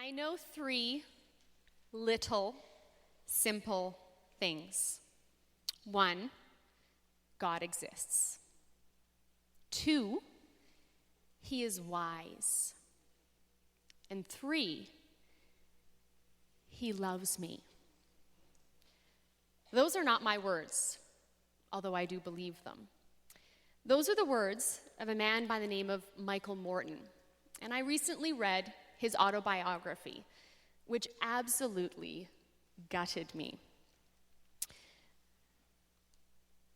I know three little, simple things. 1, God exists. 2, he is wise. And 3, he loves me. Those are not my words, although I do believe them. Those are the words of a man by the name of Michael Morton. And I recently read his autobiography, which absolutely gutted me.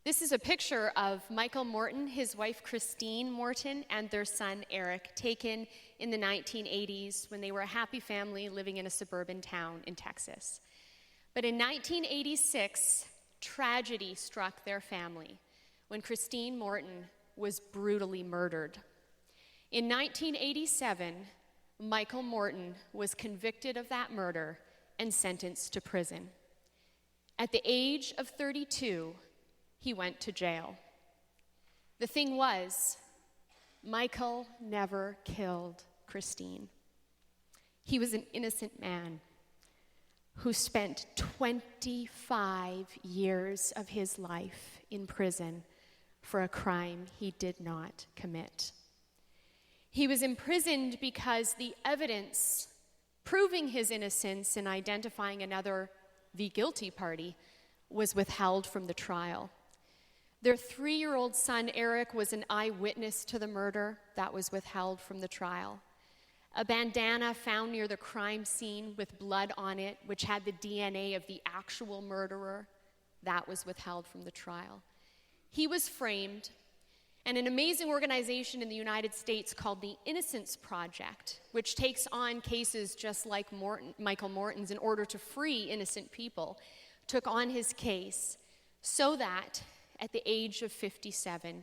This is a picture of Michael Morton, his wife Christine Morton, and their son Eric, taken in the 1980s when they were a happy family living in a suburban town in Texas. But in 1986, tragedy struck their family when Christine Morton was brutally murdered. In 1987, Michael Morton was convicted of that murder and sentenced to prison. At the age of 32, he went to jail. The thing was, Michael never killed Christine. He was an innocent man who spent 25 years of his life in prison for a crime he did not commit. He was imprisoned because the evidence proving his innocence and identifying another, the guilty party, was withheld from the trial. Their 3-year-old son, Eric, was an eyewitness to the murder. That was withheld from the trial. A bandana found near the crime scene with blood on it, which had the DNA of the actual murderer, that was withheld from the trial. He was framed, and an amazing organization in the United States called the Innocence Project, which takes on cases just like Michael Morton's in order to free innocent people, took on his case so that at the age of 57,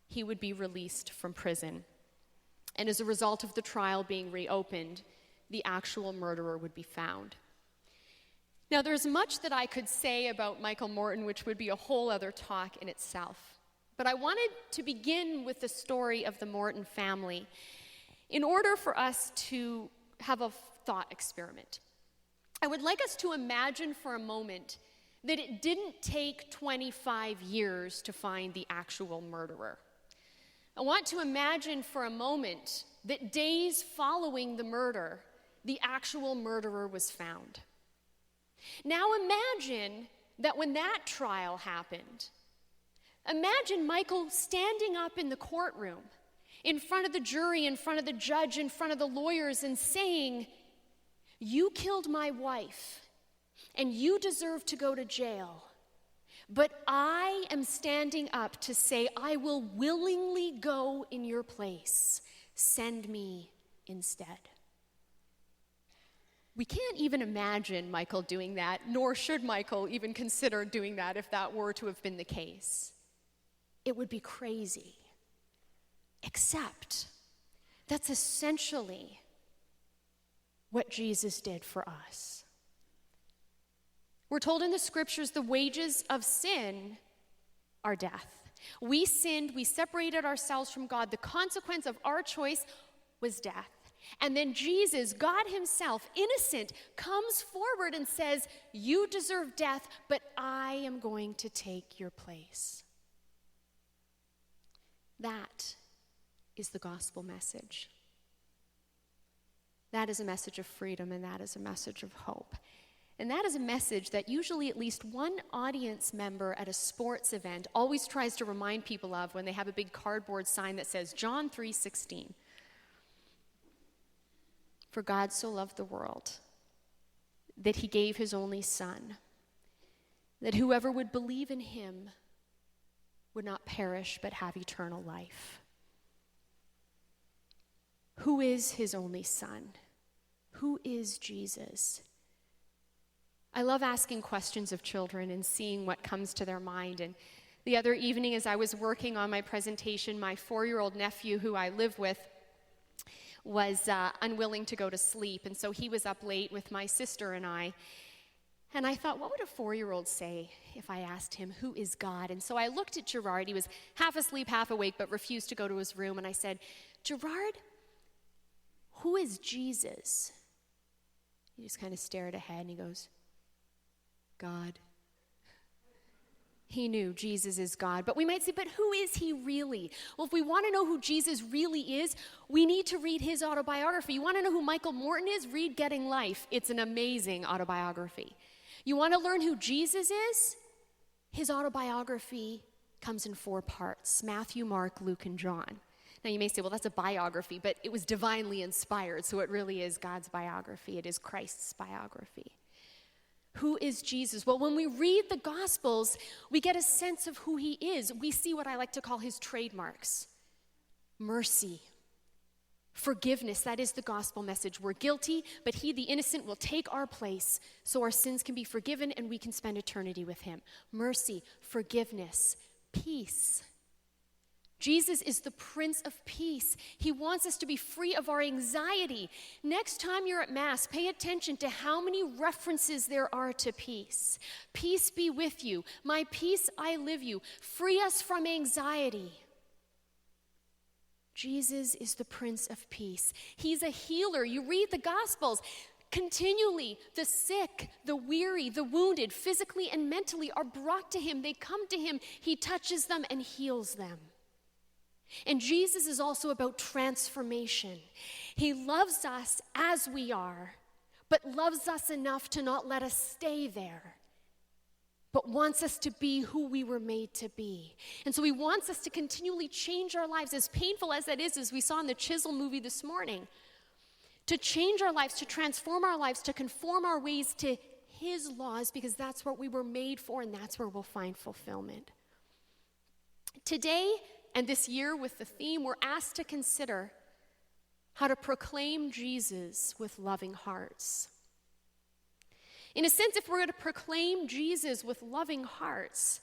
he would be released from prison. And as a result of the trial being reopened, the actual murderer would be found. Now, there's much that I could say about Michael Morton, which would be a whole other talk in itself. But I wanted to begin with the story of the Morton family in order for us to have a thought experiment. I would like us to imagine for a moment that it didn't take 25 years to find the actual murderer. I want to imagine for a moment that days following the murder, the actual murderer was found. Now imagine that when that trial happened, imagine Michael standing up in the courtroom, in front of the jury, in front of the judge, in front of the lawyers, and saying, "You killed my wife, and you deserve to go to jail. But I am standing up to say I will willingly go in your place. Send me instead." We can't even imagine Michael doing that, nor should Michael even consider doing that if that were to have been the case. It would be crazy. Except that's essentially what Jesus did for us. We're told in the scriptures the wages of sin are death. We sinned, we separated ourselves from God. The consequence of our choice was death. And then Jesus, God himself, innocent, comes forward and says, "You deserve death, but I am going to take your place." That is the gospel message. That is a message of freedom, and that is a message of hope. And that is a message that usually at least one audience member at a sports event always tries to remind people of when they have a big cardboard sign that says John 3:16. For God so loved the world that he gave his only son, that whoever would believe in him would not perish but have eternal life. Who is his only son? Who is Jesus? I love asking questions of children and seeing what comes to their mind. And the other evening as I was working on my presentation, my 4-year-old nephew who I live with was unwilling to go to sleep. And so he was up late with my sister and I. And I thought, what would a 4-year-old say if I asked him, who is God? And so I looked at Gerard. He was half asleep, half awake, but refused to go to his room. And I said, Gerard, who is Jesus? He just kind of stared ahead and he goes, God. He knew Jesus is God. But we might say, but who is he really? Well, if we want to know who Jesus really is, we need to read his autobiography. You want to know who Michael Morton is? Read Getting Life. It's an amazing autobiography. You want to learn who Jesus is? His autobiography comes in 4 parts: Matthew, Mark, Luke, and John. Now you may say, well, that's a biography, but it was divinely inspired, so it really is God's biography. It is Christ's biography. Who is Jesus? Well, when we read the Gospels, we get a sense of who he is. We see what I like to call his trademarks: mercy, forgiveness. That is the gospel message. We're guilty, but he, the innocent, will take our place so our sins can be forgiven and we can spend eternity with him. Mercy, forgiveness, peace. Jesus is the Prince of Peace. He wants us to be free of our anxiety. Next time you're at Mass, pay attention to how many references there are to peace. Peace be with you. My peace I live you. Free us from anxiety. Jesus is the Prince of Peace. He's a healer. You read the Gospels. Continually, the sick, the weary, the wounded, physically and mentally, are brought to him. They come to him. He touches them and heals them. And Jesus is also about transformation. He loves us as we are, but loves us enough to not let us stay there, but wants us to be who we were made to be. And so he wants us to continually change our lives, as painful as that is, as we saw in the Chisel movie this morning, to change our lives, to transform our lives, to conform our ways to his laws, because that's what we were made for, and that's where we'll find fulfillment. Today, and this year with the theme, we're asked to consider how to proclaim Jesus with loving hearts. In a sense, if we're going to proclaim Jesus with loving hearts,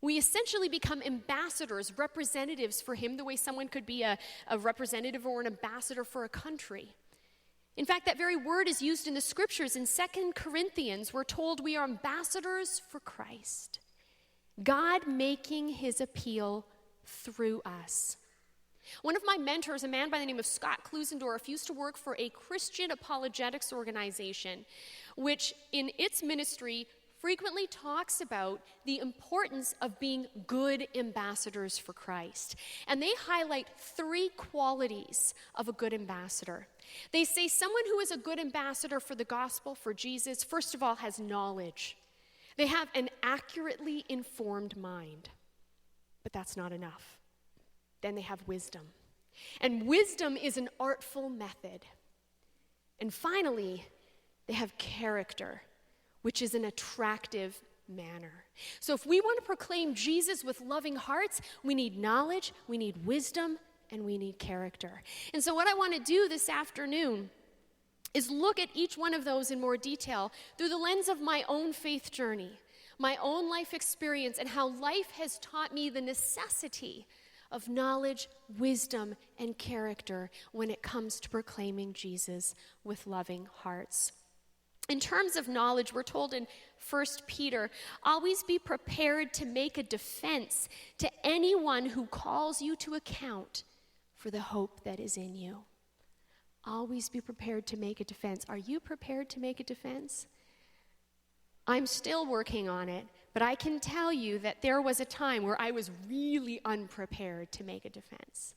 we essentially become ambassadors, representatives for him, the way someone could be a representative or an ambassador for a country. In fact, that very word is used in the scriptures. In 2 Corinthians, we're told we are ambassadors for Christ, God making his appeal through us. One of my mentors, a man by the name of Scott Klusendorf, used to work for a Christian apologetics organization, which in its ministry frequently talks about the importance of being good ambassadors for Christ. And they highlight 3 qualities of a good ambassador. They say someone who is a good ambassador for the gospel, for Jesus, first of all, has knowledge. They have an accurately informed mind. But that's not enough. Then they have wisdom. And wisdom is an artful method. And finally, they have character, which is an attractive manner. So if we want to proclaim Jesus with loving hearts, we need knowledge, we need wisdom, and we need character. And so what I want to do this afternoon is look at each one of those in more detail through the lens of my own faith journey, my own life experience, and how life has taught me the necessity of knowledge, wisdom, and character when it comes to proclaiming Jesus with loving hearts. In terms of knowledge, we're told in 1 Peter, always be prepared to make a defense to anyone who calls you to account for the hope that is in you. Always be prepared to make a defense. Are you prepared to make a defense? I'm still working on it, but I can tell you that there was a time where I was really unprepared to make a defense.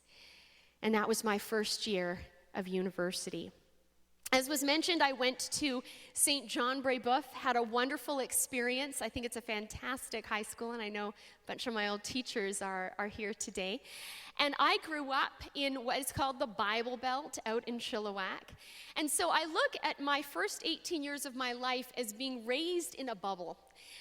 And that was my first year of university. As was mentioned, I went to St. John Brebeuf, had a wonderful experience. I think it's a fantastic high school, and I know a bunch of my old teachers are here today. And I grew up in what is called the Bible Belt out in Chilliwack. And so I look at my first 18 years of my life as being raised in a bubble.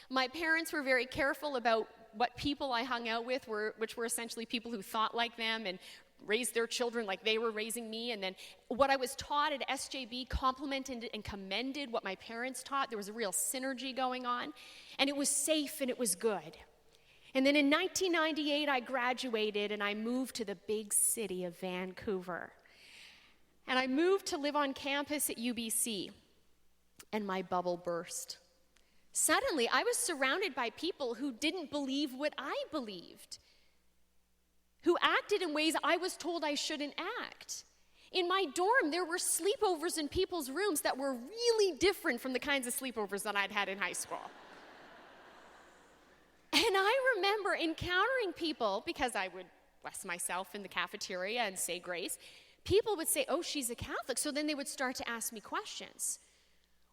My parents were very careful about what people I hung out with, which were essentially people who thought like them and raised their children like they were raising me. And then what I was taught at SJB complemented and commended what my parents taught. There was a real synergy going on. And it was safe and it was good. And then in 1998, I graduated and I moved to the big city of Vancouver. And I moved to live on campus at UBC. And my bubble burst. Suddenly, I was surrounded by people who didn't believe what I believed, who acted in ways I was told I shouldn't act. In my dorm, there were sleepovers in people's rooms that were really different from the kinds of sleepovers that I'd had in high school. And I remember encountering people, because I would bless myself in the cafeteria and say grace, people would say, oh, she's a Catholic. So then they would start to ask me questions.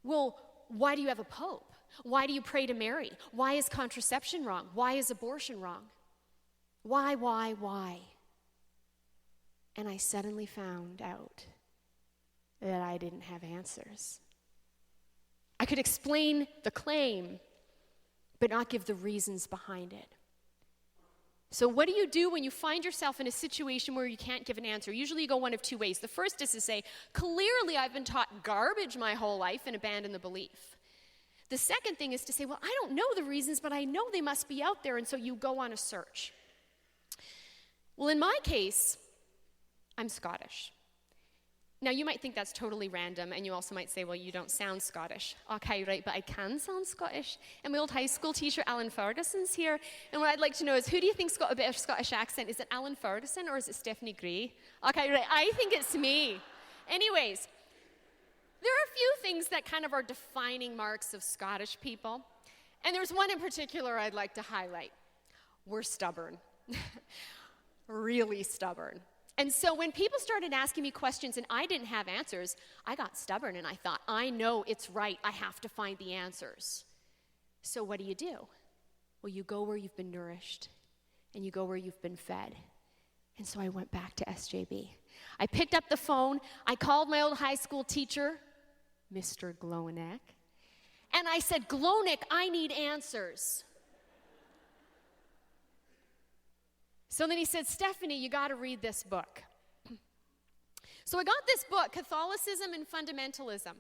Well, why do you have a pope? Why do you pray to Mary? Why is contraception wrong? Why is abortion wrong? Why? And I suddenly found out that I didn't have answers. I could explain the claim, but not give the reasons behind it. So what do you do when you find yourself in a situation where you can't give an answer? Usually you go one of two ways. The first is to say, clearly I've been taught garbage my whole life, and abandon the belief. The second thing is to say, well, I don't know the reasons, but I know they must be out there, and so you go on a search. Well, in my case, I'm Scottish. Now, you might think that's totally random, and you also might say, well, you don't sound Scottish. Okay, right, but I can sound Scottish. And my old high school teacher, Alan Ferguson's here, and what I'd like to know is, who do you think's got a bit of Scottish accent? Is it Alan Ferguson, or is it Stephanie Gray? Okay, right, I think it's me. Anyways, there are a few things that kind of are defining marks of Scottish people, and there's one in particular I'd like to highlight. We're stubborn. Really stubborn. And so when people started asking me questions and I didn't have answers, I got stubborn and I thought, I know it's right. I have to find the answers. So what do? Well, you go where you've been nourished and you go where you've been fed. And so I went back to SJB. I picked up the phone. I called my old high school teacher, Mr. Glownick, and I said, Glownick, I need answers. So then he said, Stephanie, you got to read this book. So I got this book, Catholicism and Fundamentalism.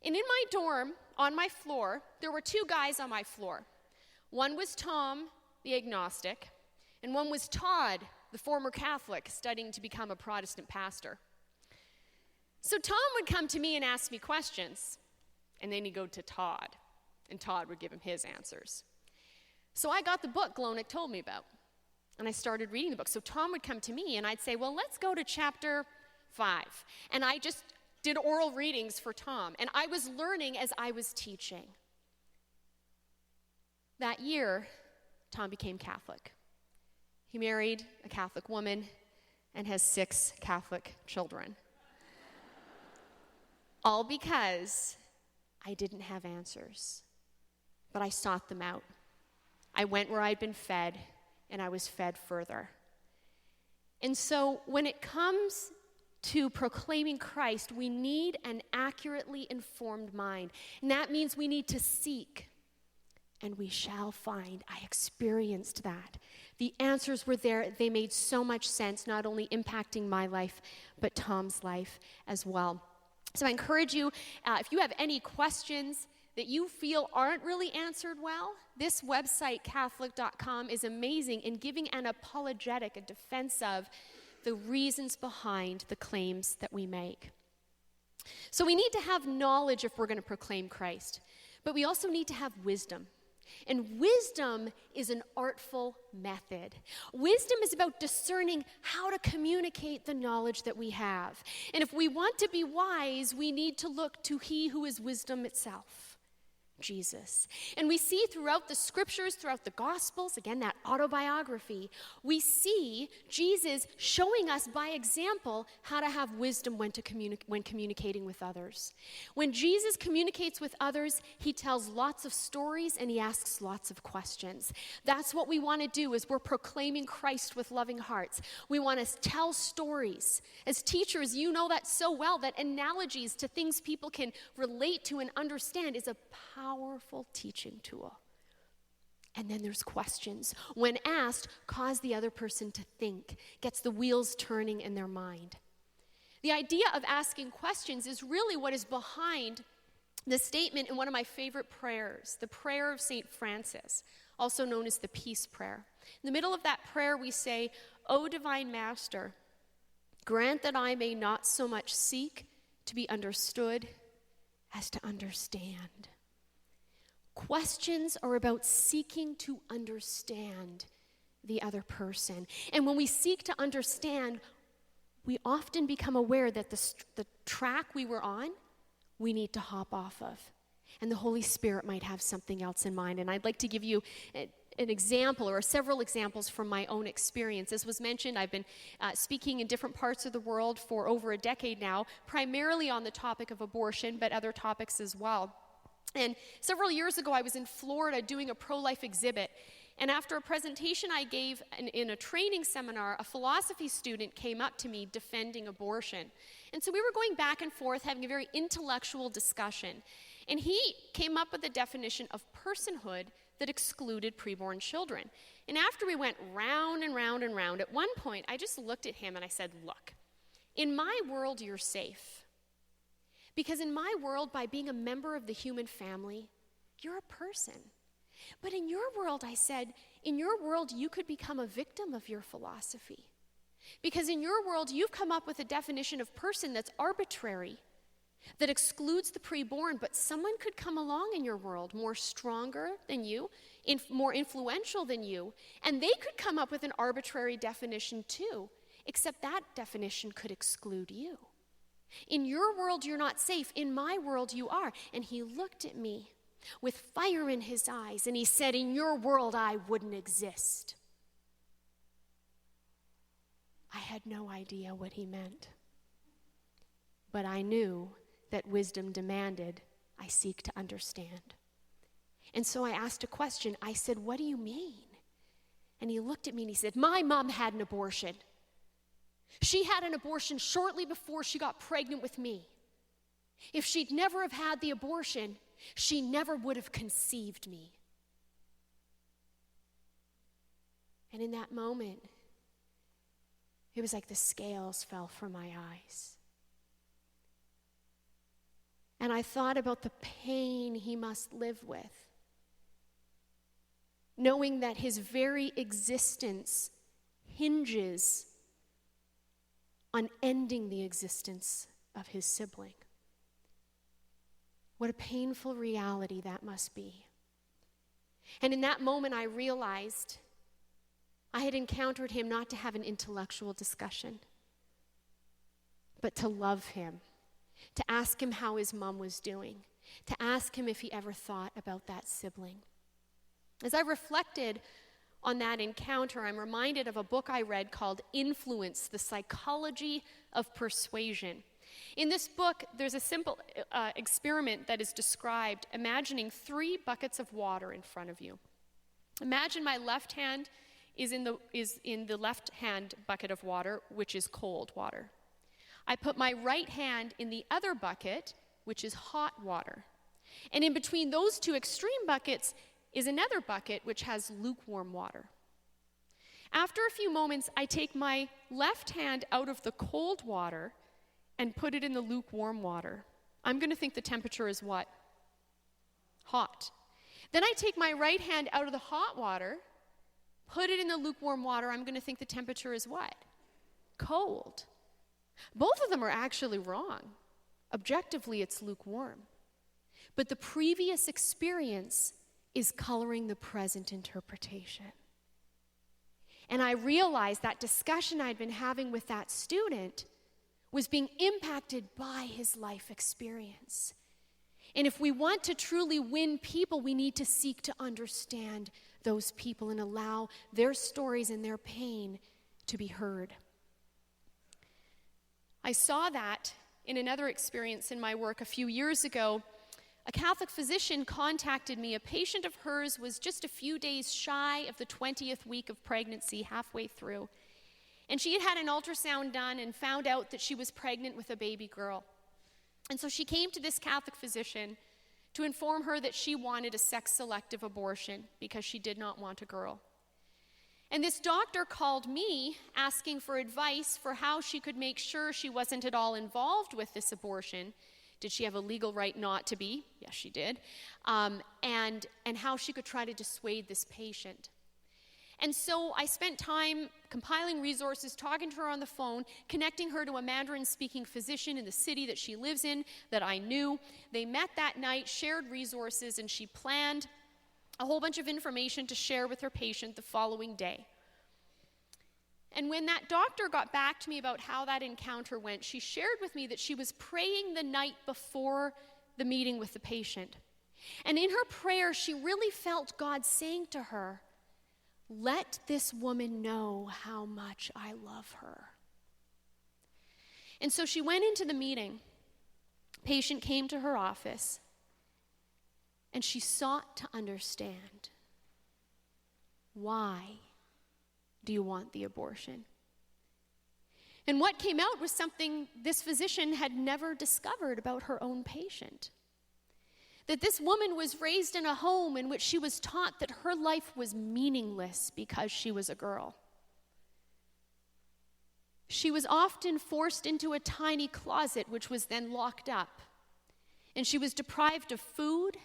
And in my dorm, on my floor, there were two guys on my floor. One was Tom, the agnostic, and one was Todd, the former Catholic, studying to become a Protestant pastor. So Tom would come to me and ask me questions, and then he'd go to Todd, and Todd would give him his answers. So I got the book Glownick told me about. And I started reading the book. So Tom would come to me and I'd say, well, let's go to chapter 5. And I just did oral readings for Tom. And I was learning as I was teaching. That year, Tom became Catholic. He married a Catholic woman and has 6 Catholic children. All because I didn't have answers. But I sought them out. I went where I'd been fed, and I was fed further. And so when it comes to proclaiming Christ, we need an accurately informed mind. And that means we need to seek, and we shall find. I experienced that. The answers were there. They made so much sense, not only impacting my life, but Tom's life as well. So I encourage you, if you have any questions that you feel aren't really answered well, this website, Catholic.com, is amazing in giving an apologetic, a defense of the reasons behind the claims that we make. So we need to have knowledge if we're going to proclaim Christ, but we also need to have wisdom. And wisdom is an artful method. Wisdom is about discerning how to communicate the knowledge that we have. And if we want to be wise, we need to look to He who is wisdom itself, Jesus. And we see throughout the scriptures, throughout the Gospels, again, that autobiography, we see Jesus showing us by example how to have wisdom when communicating with others. When Jesus communicates with others, he tells lots of stories and he asks lots of questions. That's what we want to do as we're proclaiming Christ with loving hearts. We want to tell stories. As teachers, you know that so well, that analogies to things people can relate to and understand is a powerful teaching tool. And then there's questions. When asked, cause the other person to think, gets the wheels turning in their mind. The idea of asking questions is really what is behind the statement in one of my favorite prayers, the prayer of St. Francis, also known as the Peace Prayer. In the middle of that prayer, we say, O Divine Master, grant that I may not so much seek to be understood as to understand. Questions are about seeking to understand the other person. And when we seek to understand, we often become aware that the track we were on, we need to hop off of. And the Holy Spirit might have something else in mind. And I'd like to give you an example or several examples from my own experience. As was mentioned, I've been speaking in different parts of the world for over a decade now, primarily on the topic of abortion, but other topics as well. And several years ago, I was in Florida doing a pro-life exhibit. And after a presentation I gave in a training seminar, a philosophy student came up to me defending abortion. And so we were going back and forth, having a very intellectual discussion. And he came up with a definition of personhood that excluded preborn children. And after we went round and round and round, at one point, I just looked at him and I said, look, in my world, you're safe. Because in my world, by being a member of the human family, you're a person. But in your world, I said, in your world, you could become a victim of your philosophy. Because in your world, you've come up with a definition of person that's arbitrary, that excludes the preborn, but someone could come along in your world more stronger than you, more influential than you, and they could come up with an arbitrary definition too, except that definition could exclude you. In your world, you're not safe. In my world, you are. And he looked at me with fire in his eyes, and he said, in your world, I wouldn't exist. I had no idea what he meant. But I knew that wisdom demanded I seek to understand. And so I asked a question. I said, what do you mean? And he looked at me and he said, my mom had an abortion. She had an abortion shortly before she got pregnant with me. If she'd never have had the abortion, she never would have conceived me. And in that moment, it was like the scales fell from my eyes. And I thought about the pain he must live with, knowing that his very existence hinges on ending the existence of his sibling. What a painful reality that must be. And in that moment, I realized I had encountered him not to have an intellectual discussion, but to love him, to ask him how his mom was doing, to ask him if he ever thought about that sibling. As I reflected on that encounter, I'm reminded of a book I read called Influence, The Psychology of Persuasion. In this book, there's a simple experiment that is described, imagining 3 buckets of water in front of you. Imagine my left hand is in the left hand bucket of water, which is cold water. I put my right hand in the other bucket, which is hot water. And in between those 2 extreme buckets is another bucket which has lukewarm water. After a few moments, I take my left hand out of the cold water and put it in the lukewarm water. I'm going to think the temperature is what? Hot. Then I take my right hand out of the hot water, put it in the lukewarm water. I'm going to think the temperature is what? Cold. Both of them are actually wrong. Objectively, it's lukewarm. But the previous experience is coloring the present interpretation. And I realized that discussion I'd been having with that student was being impacted by his life experience. And if we want to truly win people, we need to seek to understand those people and allow their stories and their pain to be heard. I saw that in another experience in my work a few years ago. A Catholic physician contacted me. A patient of hers was just a few days shy of the 20th week of pregnancy, halfway through. And she had had an ultrasound done and found out that she was pregnant with a baby girl. And so she came to this Catholic physician to inform her that she wanted a sex-selective abortion because she did not want a girl. And this doctor called me asking for advice for how she could make sure she wasn't at all involved with this abortion. Did she have a legal right not to be? Yes, she did. And how she could try to dissuade this patient. And so I spent time compiling resources, talking to her on the phone, connecting her to a Mandarin-speaking physician in the city that she lives in that I knew. They met that night, shared resources, and she planned a whole bunch of information to share with her patient the following day. And when that doctor got back to me about how that encounter went, she shared with me that she was praying the night before the meeting with the patient. And in her prayer, she really felt God saying to her, "Let this woman know how much I love her." And so she went into the meeting. Patient came to her office, and she sought to understand, why do you want the abortion? And what came out was something this physician had never discovered about her own patient. That this woman was raised in a home in which she was taught that her life was meaningless because she was a girl. She was often forced into a tiny closet, which was then locked up. And she was deprived of food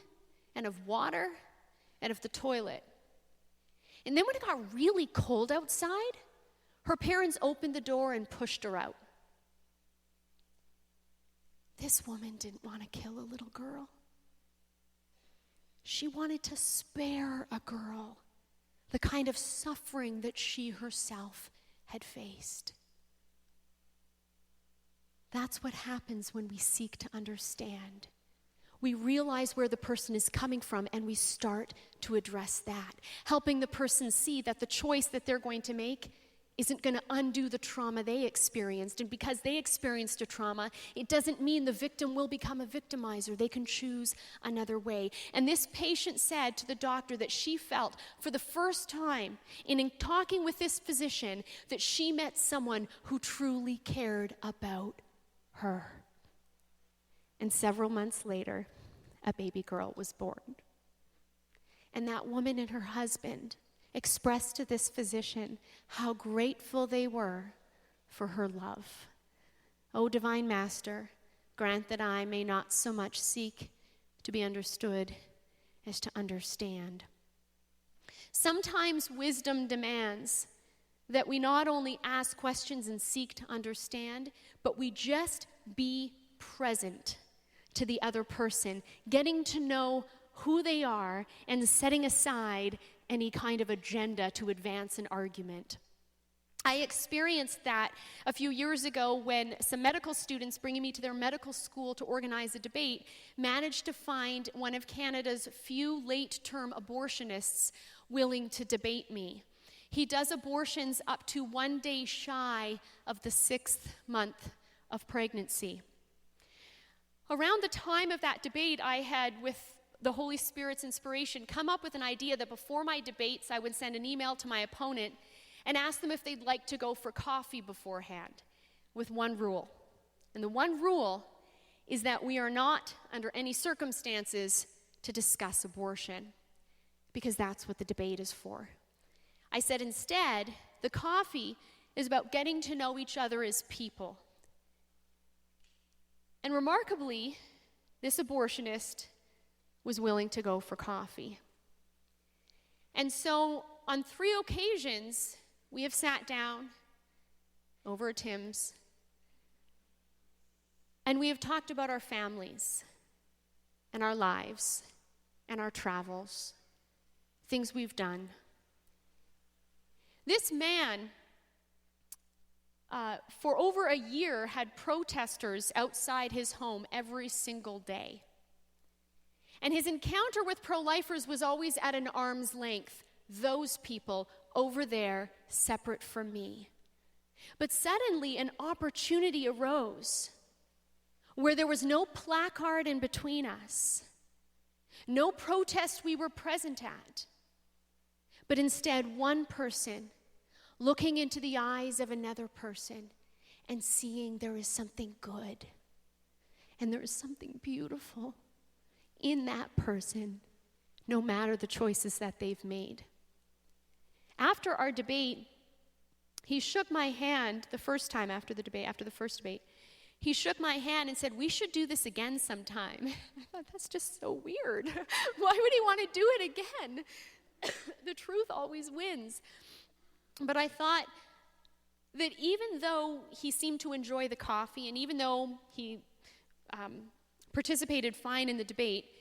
and of water and of the toilet. And then when it got really cold outside, her parents opened the door and pushed her out. This woman didn't want to kill a little girl. She wanted to spare a girl the kind of suffering that she herself had faced. That's what happens when we seek to understand. We realize where the person is coming from, and we start to address that, helping the person see that the choice that they're going to make isn't going to undo the trauma they experienced. And because they experienced a trauma, it doesn't mean the victim will become a victimizer. They can choose another way. And this patient said to the doctor that she felt for the first time in talking with this physician that she met someone who truly cared about her. And several months later, a baby girl was born. And that woman and her husband expressed to this physician how grateful they were for her love. "O divine Master, grant that I may not so much seek to be understood as to understand." Sometimes wisdom demands that we not only ask questions and seek to understand, but we just be present to the other person, getting to know who they are and setting aside any kind of agenda to advance an argument. I experienced that a few years ago when some medical students bringing me to their medical school to organize a debate managed to find one of Canada's few late-term abortionists willing to debate me. He does abortions up to 1 day shy of the 6th month of pregnancy. Around the time of that debate, I had, with the Holy Spirit's inspiration, come up with an idea that before my debates, I would send an email to my opponent and ask them if they'd like to go for coffee beforehand, with one rule. And the one rule is that we are not, under any circumstances, to discuss abortion, because that's what the debate is for. I said instead, the coffee is about getting to know each other as people. And remarkably, this abortionist was willing to go for coffee. And so on 3 occasions, we have sat down over at Tim's, and we have talked about our families and our lives and our travels, things we've done. This man, for over a year, had protesters outside his home every single day. And his encounter with pro-lifers was always at an arm's length. Those people over there, separate from me. But suddenly an opportunity arose where there was no placard in between us, no protest we were present at, but instead one person looking into the eyes of another person and seeing there is something good and there is something beautiful in that person, no matter the choices that they've made. After our debate, he shook my hand the first time after the first debate. He shook my hand and said, "We should do this again sometime." I thought, that's just so weird. Why would he want to do it again? The truth always wins. But I thought that even though he seemed to enjoy the coffee, and even though he participated fine in the debate,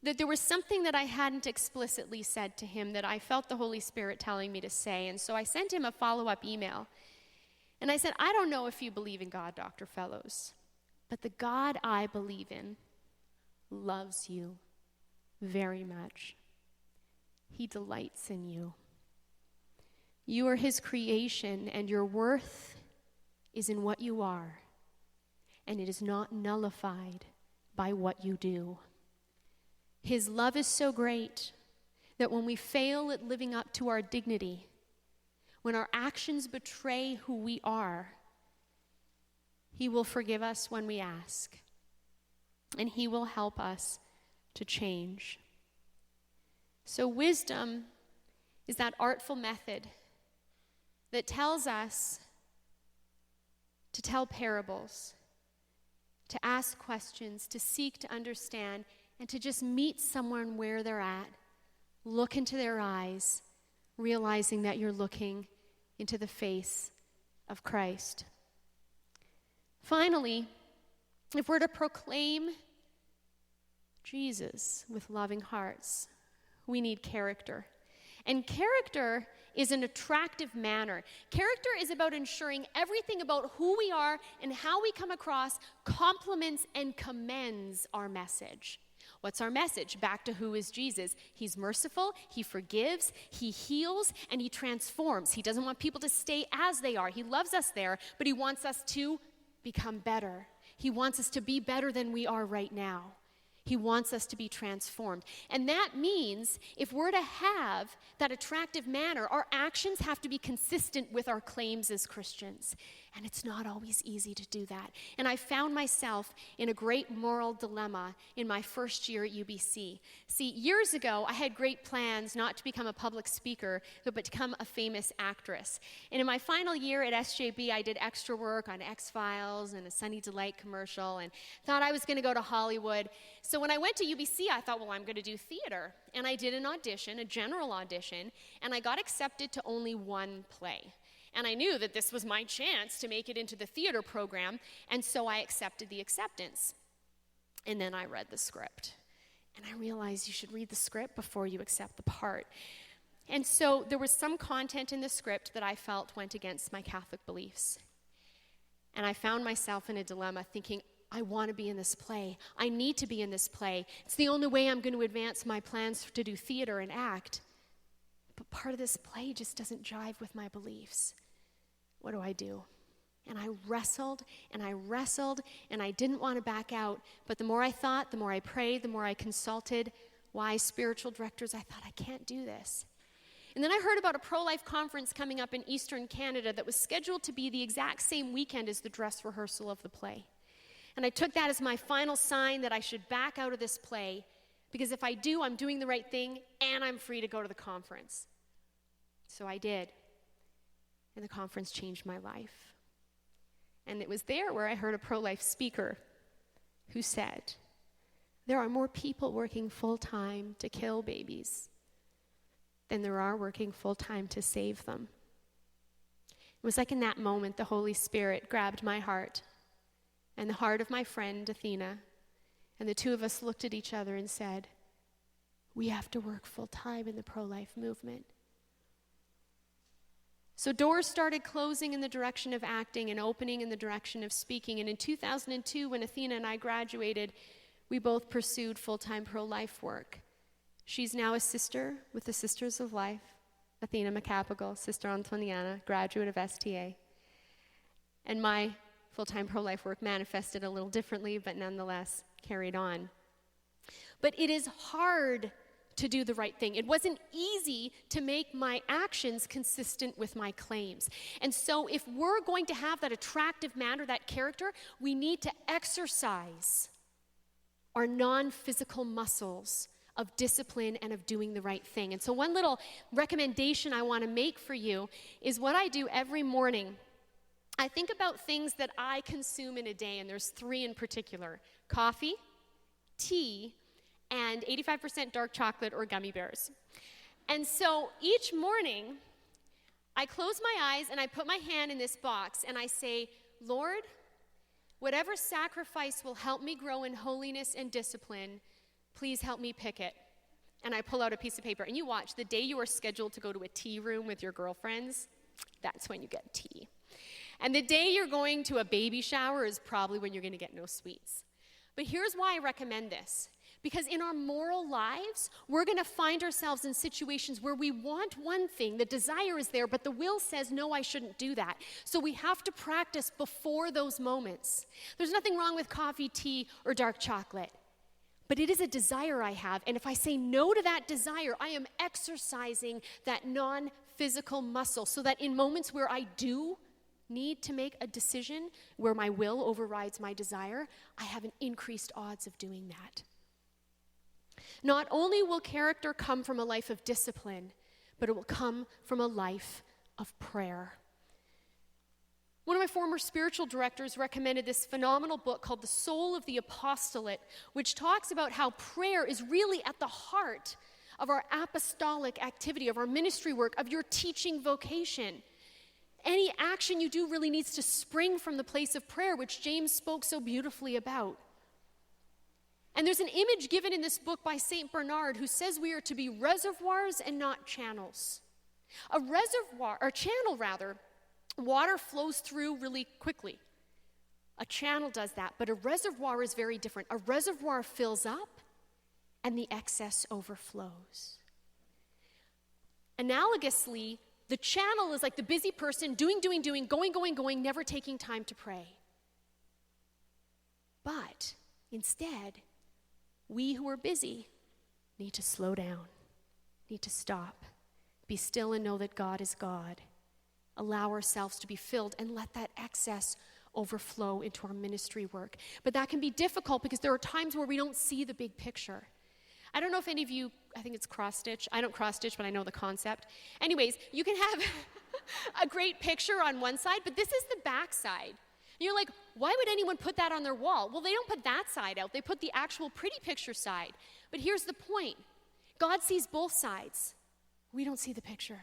that there was something that I hadn't explicitly said to him that I felt the Holy Spirit telling me to say. And so I sent him a follow-up email. And I said, I don't know if you believe in God, Dr. Fellows, but the God I believe in loves you very much. He delights in you. You are his creation, and your worth is in what you are, and it is not nullified by what you do. His love is so great that when we fail at living up to our dignity, when our actions betray who we are, he will forgive us when we ask, and he will help us to change. So wisdom is that artful method that tells us to tell parables, to ask questions, to seek to understand, and to just meet someone where they're at, look into their eyes, realizing that you're looking into the face of Christ. Finally, if we're to proclaim Jesus with loving hearts, we need character. And character is an attractive manner. Character is about ensuring everything about who we are and how we come across complements and commends our message. What's our message? Back to who is Jesus. He's merciful, he forgives, he heals, and he transforms. He doesn't want people to stay as they are. He loves us there, but he wants us to become better. He wants us to be better than we are right now. He wants us to be transformed. And that means if we're to have that attractive manner, our actions have to be consistent with our claims as Christians. And it's not always easy to do that. And I found myself in a great moral dilemma in my first year at UBC. See, years ago, I had great plans not to become a public speaker, but to become a famous actress. And in my final year at SJB, I did extra work on X-Files and a Sunny Delight commercial and thought I was going to go to Hollywood. So when I went to UBC, I thought, well, I'm going to do theater. And I did an audition, a general audition, and I got accepted to only one play. And I knew that this was my chance to make it into the theater program, and so I accepted the acceptance. And then I read the script. And I realized you should read the script before you accept the part. And so there was some content in the script that I felt went against my Catholic beliefs. And I found myself in a dilemma thinking, I want to be in this play. I need to be in this play. It's the only way I'm going to advance my plans to do theater and act. But part of this play just doesn't jive with my beliefs. What do I do? And I wrestled, and I didn't want to back out. But the more I thought, the more I prayed, the more I consulted wise spiritual directors, I thought, I can't do this. And then I heard about a pro-life conference coming up in Eastern Canada that was scheduled to be the exact same weekend as the dress rehearsal of the play. And I took that as my final sign that I should back out of this play, because if I do, I'm doing the right thing, and I'm free to go to the conference. So I did. And the conference changed my life. And it was there where I heard a pro-life speaker who said, there are more people working full-time to kill babies than there are working full-time to save them. It was like in that moment, the Holy Spirit grabbed my heart and the heart of my friend, Athena, and the two of us looked at each other and said, we have to work full-time in the pro-life movement. So doors started closing in the direction of acting and opening in the direction of speaking. And in 2002, when Athena and I graduated, we both pursued full-time pro-life work. She's now a sister with the Sisters of Life, Athena McCapigal, Sister Antoniana, graduate of STA. And my full-time pro-life work manifested a little differently, but nonetheless carried on. But it is hard to do the right thing. It wasn't easy to make my actions consistent with my claims. And so if we're going to have that attractive manner, that character, we need to exercise our non-physical muscles of discipline and of doing the right thing. And so one little recommendation I want to make for you is what I do every morning. I think about things that I consume in a day, and there's 3 in particular: coffee, tea, and 85% dark chocolate or gummy bears. And so each morning, I close my eyes and I put my hand in this box and I say, Lord, whatever sacrifice will help me grow in holiness and discipline, please help me pick it. And I pull out a piece of paper. And you watch, the day you are scheduled to go to a tea room with your girlfriends, that's when you get tea. And the day you're going to a baby shower is probably when you're going to get no sweets. But here's why I recommend this. Because in our moral lives, we're going to find ourselves in situations where we want one thing, the desire is there, but the will says, no, I shouldn't do that. So we have to practice before those moments. There's nothing wrong with coffee, tea, or dark chocolate. But it is a desire I have, and if I say no to that desire, I am exercising that non-physical muscle so that in moments where I do need to make a decision, where my will overrides my desire, I have an increased odds of doing that. Not only will character come from a life of discipline, but it will come from a life of prayer. One of my former spiritual directors recommended this phenomenal book called The Soul of the Apostolate, which talks about how prayer is really at the heart of our apostolic activity, of our ministry work, of your teaching vocation. Any action you do really needs to spring from the place of prayer, which James spoke so beautifully about. And there's an image given in this book by St. Bernard who says we are to be reservoirs and not channels. A reservoir, or channel rather, water flows through really quickly. A channel does that, but a reservoir is very different. A reservoir fills up and the excess overflows. Analogously, the channel is like the busy person doing, going, never taking time to pray. But instead, we who are busy need to slow down, need to stop, be still and know that God is God. Allow ourselves to be filled and let that excess overflow into our ministry work. But that can be difficult because there are times where we don't see the big picture. I don't know if any of you, I think it's cross-stitch. I don't cross-stitch, but I know the concept. Anyways, you can have a great picture on one side, but this is the back side. And you're like, why would anyone put that on their wall? Well, they don't put that side out. They put the actual pretty picture side. But here's the point. God sees both sides. We don't see the picture.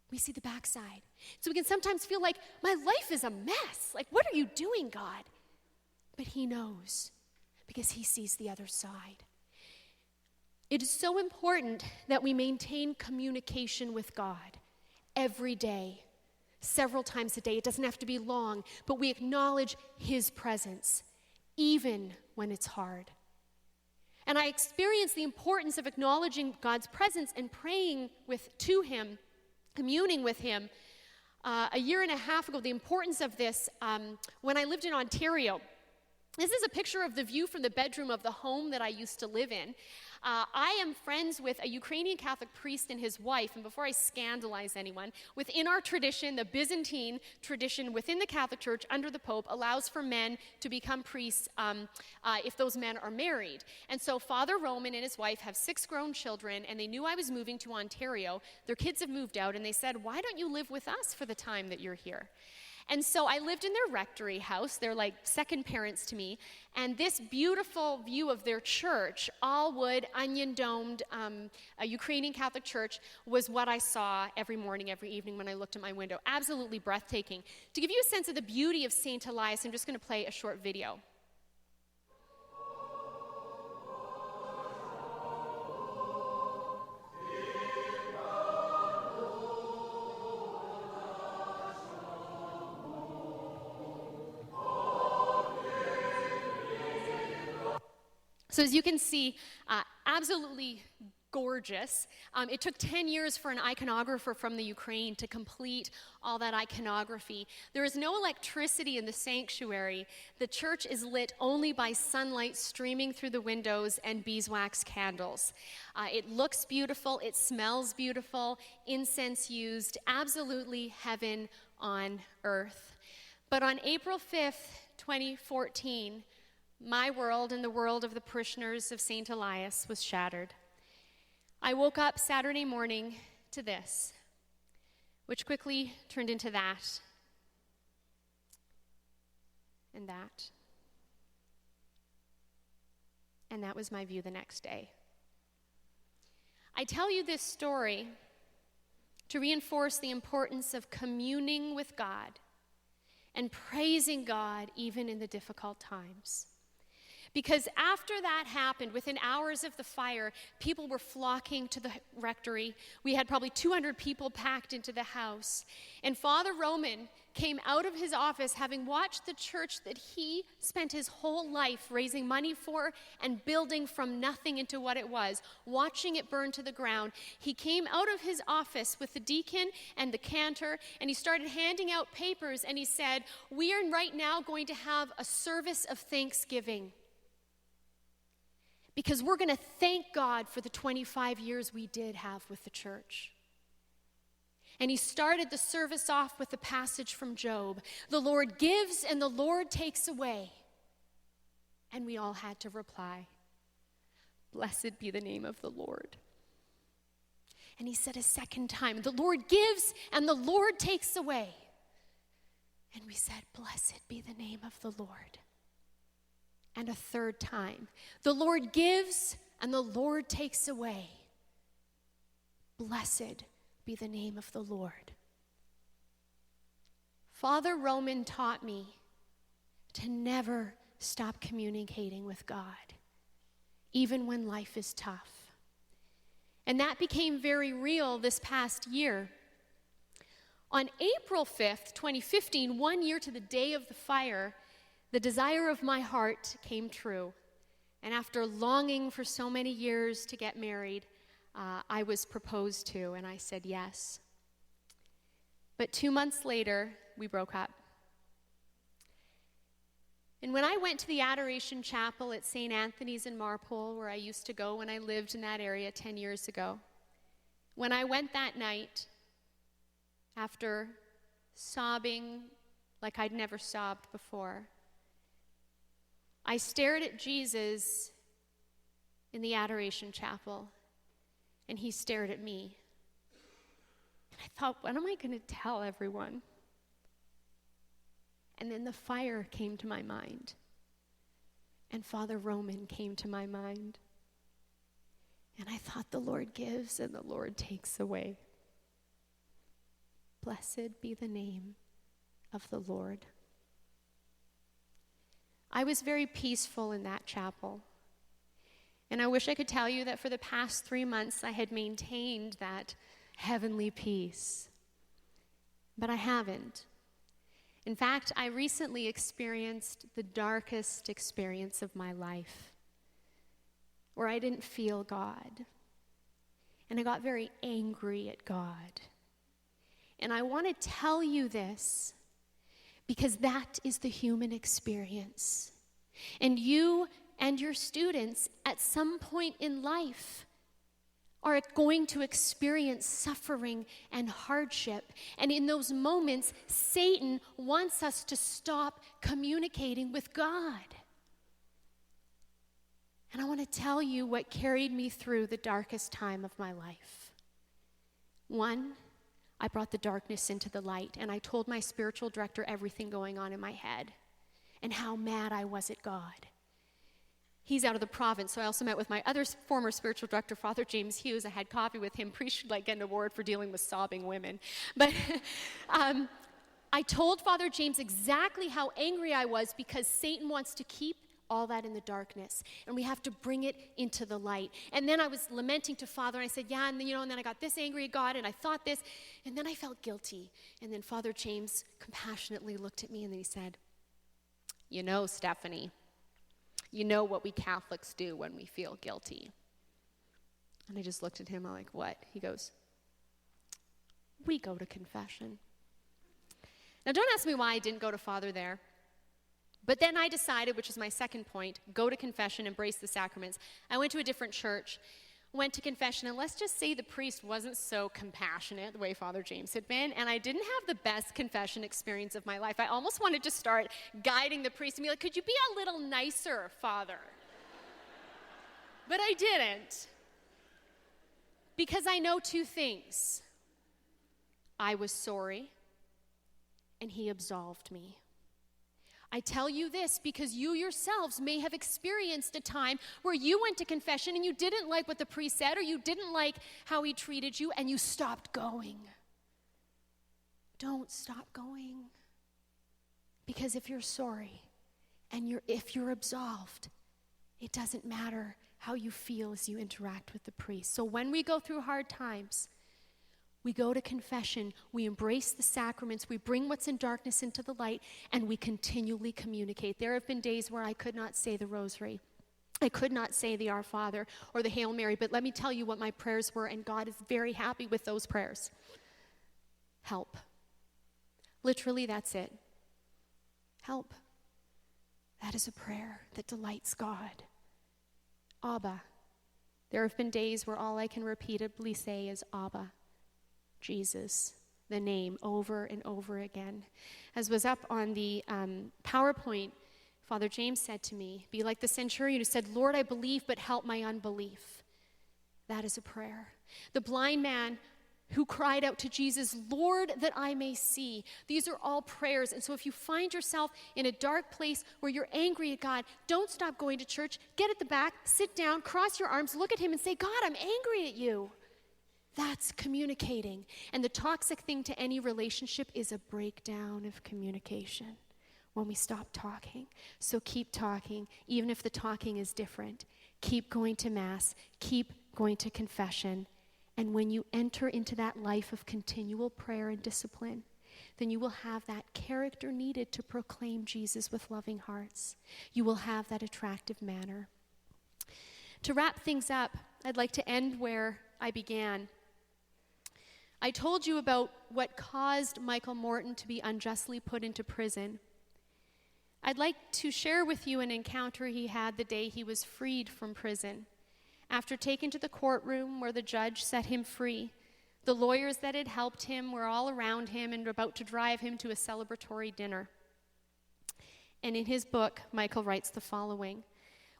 We see the back side. So we can sometimes feel like, my life is a mess. Like, what are you doing, God? But he knows because he sees the other side. It is so important that we maintain communication with God every day. Several times a day. It doesn't have to be long, but we acknowledge his presence, even when it's hard. And I experienced the importance of acknowledging God's presence and praying to him, communing with him, a year and a half ago, the importance of this when I lived in Ontario. This is a picture of the view from the bedroom of the home that I used to live in. I am friends with a Ukrainian Catholic priest and his wife, and before I scandalize anyone, within our tradition, the Byzantine tradition within the Catholic Church under the Pope allows for men to become priests if those men are married. And so Father Roman and his wife have 6 grown children, and they knew I was moving to Ontario. Their kids have moved out, and they said, why don't you live with us for the time that you're here? And so I lived in their rectory house. They're like second parents to me. And this beautiful view of their church, all wood, onion-domed, a Ukrainian Catholic church, was what I saw every morning, every evening when I looked at my window. Absolutely breathtaking. To give you a sense of the beauty of St. Elias, I'm just going to play a short video. So as you can see, absolutely gorgeous. It took 10 years for an iconographer from the Ukraine to complete all that iconography. There is no electricity in the sanctuary. The church is lit only by sunlight streaming through the windows and beeswax candles. It looks beautiful, it smells beautiful, incense used, absolutely heaven on earth. But on April 5th, 2014, my world and the world of the parishioners of St. Elias was shattered. I woke up Saturday morning to this, which quickly turned into that, and that. And that was my view the next day. I tell you this story to reinforce the importance of communing with God and praising God even in the difficult times. Because after that happened, within hours of the fire, people were flocking to the rectory. We had probably 200 people packed into the house. And Father Roman came out of his office, having watched the church that he spent his whole life raising money for and building from nothing into what it was, watching it burn to the ground. He came out of his office with the deacon and the cantor, and he started handing out papers, and he said, "We are right now going to have a service of thanksgiving, because we're going to thank God for the 25 years we did have with the church." And he started the service off with a passage from Job. The Lord gives and the Lord takes away. And we all had to reply, "Blessed be the name of the Lord." And he said a second time, "The Lord gives and the Lord takes away." And we said, "Blessed be the name of the Lord." And a third time, "The Lord gives and the Lord takes away. Blessed be the name of the Lord." Father Roman taught me to never stop communicating with God, even when life is tough. And that became very real this past year. On April 5th, 2015, 1 year to the day of the fire, the desire of my heart came true. And after longing for so many years to get married, I was proposed to, and I said yes. But 2 months later, we broke up. And when I went to the Adoration Chapel at St. Anthony's in Marpole, where I used to go when I lived in that area 10 years ago, when I went that night, after sobbing like I'd never sobbed before, I stared at Jesus in the Adoration Chapel, and he stared at me. And I thought, what am I going to tell everyone? And then the fire came to my mind, and Father Roman came to my mind. And I thought, the Lord gives and the Lord takes away. Blessed be the name of the Lord. I was very peaceful in that chapel. And I wish I could tell you that for the past 3 months I had maintained that heavenly peace. But I haven't. In fact, I recently experienced the darkest experience of my life, where I didn't feel God. And I got very angry at God. And I want to tell you this because that is the human experience. And you and your students at some point in life are going to experience suffering and hardship. And in those moments, Satan wants us to stop communicating with God. And I want to tell you what carried me through the darkest time of my life. One, I brought the darkness into the light, and I told my spiritual director everything going on in my head and how mad I was at God. He's out of the province, so I also met with my other former spiritual director, Father James Hughes. I had coffee with him. Priest should get an award for dealing with sobbing women. But I told Father James exactly how angry I was because Satan wants to keep all that in the darkness, and we have to bring it into the light. And then I was lamenting to Father, and I said, yeah, and then I got this angry at God, and I thought this, and then I felt guilty. And then Father James compassionately looked at me, and then he said, "You know, Stephanie, you know what we Catholics do when we feel guilty." And I just looked at him, I'm like, what? He goes, "We go to confession." Now, don't ask me why I didn't go to Father there. But then I decided, which is my second point, go to confession, embrace the sacraments. I went to a different church, went to confession, and let's just say the priest wasn't so compassionate the way Father James had been, and I didn't have the best confession experience of my life. I almost wanted to start guiding the priest and be like, "Could you be a little nicer, Father?" But I didn't, because I know two things. I was sorry, and he absolved me. I tell you this because you yourselves may have experienced a time where you went to confession and you didn't like what the priest said, or you didn't like how he treated you, and you stopped going. Don't stop going. Because if you're sorry and if you're absolved, It doesn't matter how you feel as you interact with the priest. So when we go through hard times, we go to confession, we embrace the sacraments, we bring what's in darkness into the light, and we continually communicate. There have been days where I could not say the rosary. I could not say the Our Father or the Hail Mary, but let me tell you what my prayers were, and God is very happy with those prayers. Help. Literally, that's it. Help. That is a prayer that delights God. Abba. There have been days where all I can repeatedly say is Abba. Jesus, the name, over and over again. As was up on the PowerPoint, Father James said to me, be like the centurion who said, Lord, I believe, but help my unbelief. That is a prayer. The blind man who cried out to Jesus, Lord, that I may see. These are all prayers. And so if you find yourself in a dark place where you're angry at God, don't stop going to church. Get at the back, sit down, cross your arms, look at him and say, God, I'm angry at you. That's communicating. And the toxic thing to any relationship is a breakdown of communication when we stop talking. So keep talking, even if the talking is different. Keep going to Mass. Keep going to confession. And when you enter into that life of continual prayer and discipline, then you will have that character needed to proclaim Jesus with loving hearts. You will have that attractive manner. To wrap things up, I'd like to end where I began. I told you about what caused Michael Morton to be unjustly put into prison. I'd like to share with you an encounter he had the day he was freed from prison. After taken to the courtroom where the judge set him free, the lawyers that had helped him were all around him and about to drive him to a celebratory dinner. And in his book, Michael writes the following.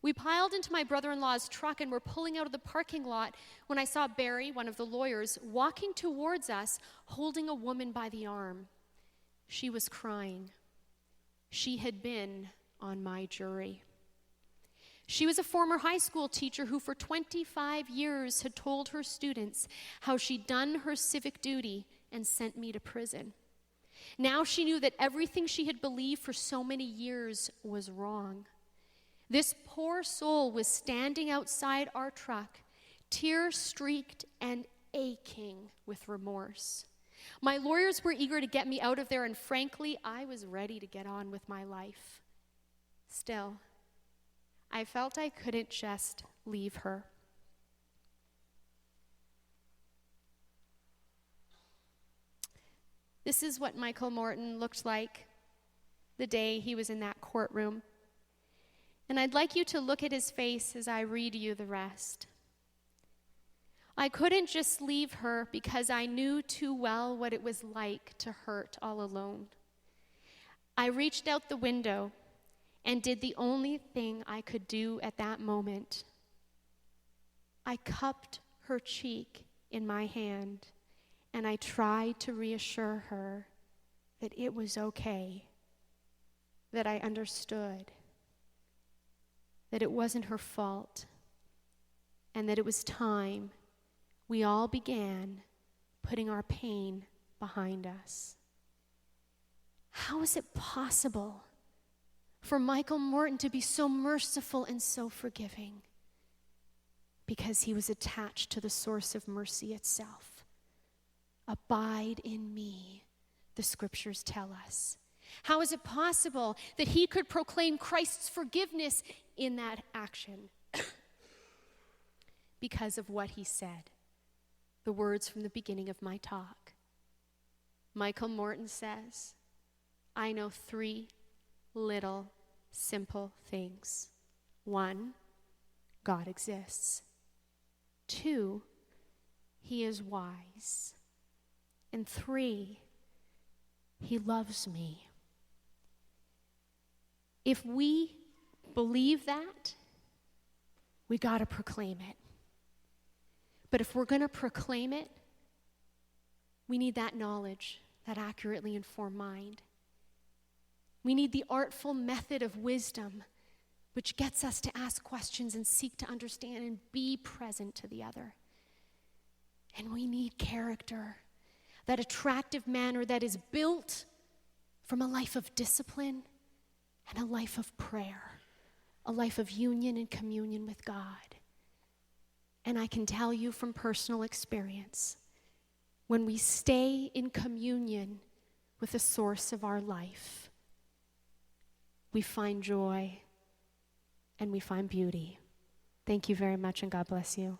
We piled into my brother-in-law's truck and were pulling out of the parking lot when I saw Barry, one of the lawyers, walking towards us, holding a woman by the arm. She was crying. She had been on my jury. She was a former high school teacher who for 25 years had told her students how she'd done her civic duty and sent me to prison. Now she knew that everything she had believed for so many years was wrong. This poor soul was standing outside our truck, tear-streaked and aching with remorse. My lawyers were eager to get me out of there, and frankly, I was ready to get on with my life. Still, I felt I couldn't just leave her. This is what Michael Morton looked like the day he was in that courtroom. And I'd like you to look at his face as I read you the rest. I couldn't just leave her because I knew too well what it was like to hurt all alone. I reached out the window and did the only thing I could do at that moment. I cupped her cheek in my hand and I tried to reassure her that it was okay, that I understood, that it wasn't her fault, and that it was time we all began putting our pain behind us. How is it possible for Michael Morton to be so merciful and so forgiving? Because he was attached to the source of mercy itself. Abide in me, the scriptures tell us. How is it possible that he could proclaim Christ's forgiveness in that action? Because of what he said. The words from the beginning of my talk. Michael Morton says, I know 3 little simple things. 1, God exists. 2, he is wise. And 3, he loves me. If we believe that, we got to proclaim it. But if we're going to proclaim it, we need that knowledge, that accurately informed mind. We need the artful method of wisdom, which gets us to ask questions and seek to understand and be present to the other. And we need character, that attractive manner that is built from a life of discipline and a life of prayer, a life of union and communion with God. And I can tell you from personal experience, when we stay in communion with the source of our life, we find joy and we find beauty. Thank you very much, and God bless you.